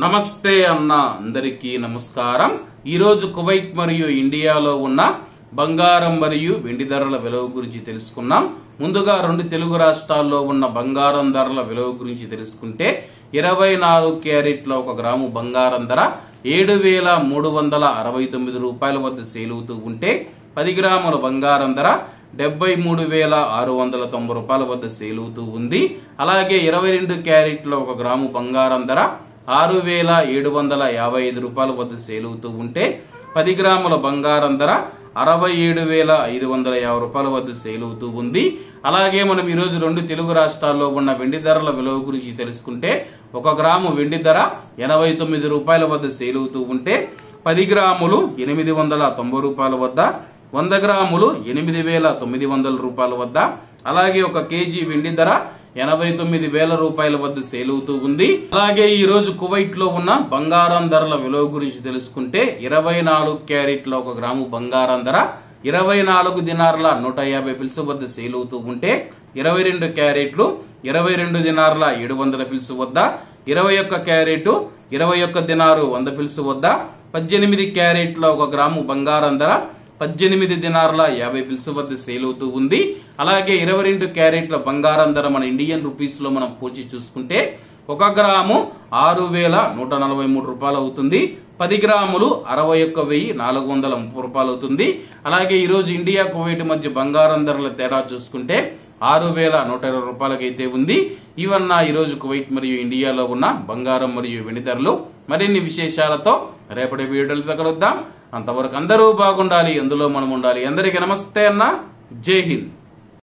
నమస్తే అన్న అందరికీ నమస్కారం। ఈ రోజు కువైట్ మరియు ఇండియాలో ఉన్న బంగారం మరియు వెండి ధరల విలువ గురించి తెలుసుకున్నాం। ముందుగా రెండు తెలుగు రాష్ట్రాల్లో ఉన్న బంగారం ధరల విలువ గురించి తెలుసుకుంటే 24 క్యారెట్ల 1 గ్రాము బంగారం ధర 7369 రూపాయల వద్ద సేల్ అవుతూ ఉంటే 10 గ్రాముల బంగారం ధర 73,690 రూపాయల వద్ద సేల్ అవుతూ ఉంది। అలాగే 22 క్యారెట్ల 1 గ్రాము బంగారం ధర 6,755 రూపాయల వద్ద సేల్ అవుతూ ఉంటే 10 గ్రాముల బంగారం ధర 67,550 రూపాయల వద్ద సేల్ అవుతూ ఉంది। అలాగే మనం ఈ రోజు రెండు తెలుగు రాష్ట్రాల్లో ఉన్న వెండి ధరల విలువ గురించి తెలుసుకుంటే 1 గ్రాము వెండి ధర 89 రూపాయల వద్ద సేల్ అవుతూ ఉంటే 10 గ్రాములు 890 రూపాయల వద్ద, 100 గ్రాములు 8,900 రూపాయల వద్ద, అలాగే 1 కేజీ వెండి ధర 89,000 రూపాయల వద్ద సేల్ అవుతూ ఉంది। అలాగే ఈ రోజు కువైట్ లో ఉన్న బంగారం ధరల విలువ గురించి తెలుసుకుంటే 24 క్యారెట్ల 1 గ్రాము బంగారం ధర 24 దినార్ల 150 ఫిల్స్ వద్ద సేల్ అవుతూ ఉంటే 22 క్యారెట్లు 22 దినార్ల 700 ఫిల్స్ వద్ద, 21 క్యారెట్ 21 దినారు 100 ఫిల్స్ వద్ద, 18 క్యారెట్ల 1 గ్రాము బంగారం ధర 18 దినార్ల 50 ఫిల్స్ వద్ద సేల్ అవుతూ ఉంది। అలాగే 22 క్యారెట్ల బంగారం ధర మన ఇండియన్ రూపీస్ లో మనం పోల్చి చూసుకుంటే 1 గ్రాము 6,143 రూపాయలు అవుతుంది, 10 గ్రాములు 61,430 రూపాయలు అవుతుంది। అలాగే ఈ రోజు ఇండియా కువైట్ మధ్య బంగారం ధరల తేడా చూసుకుంటే 6,120 రూపాయలకైతే ఉంది। ఇవన్న ఈ రోజు కువైట్ మరియు ఇండియాలో ఉన్న బంగారం మరియు వెండి ధరలు। మరిన్ని విశేషాలతో రేపటి వీడియోలో కలుద్దాం। అంతవరకు అందరూ బాగుండాలి, అందులో మనం ఉండాలి। అందరికీ నమస్తే అన్న, జై హింద్।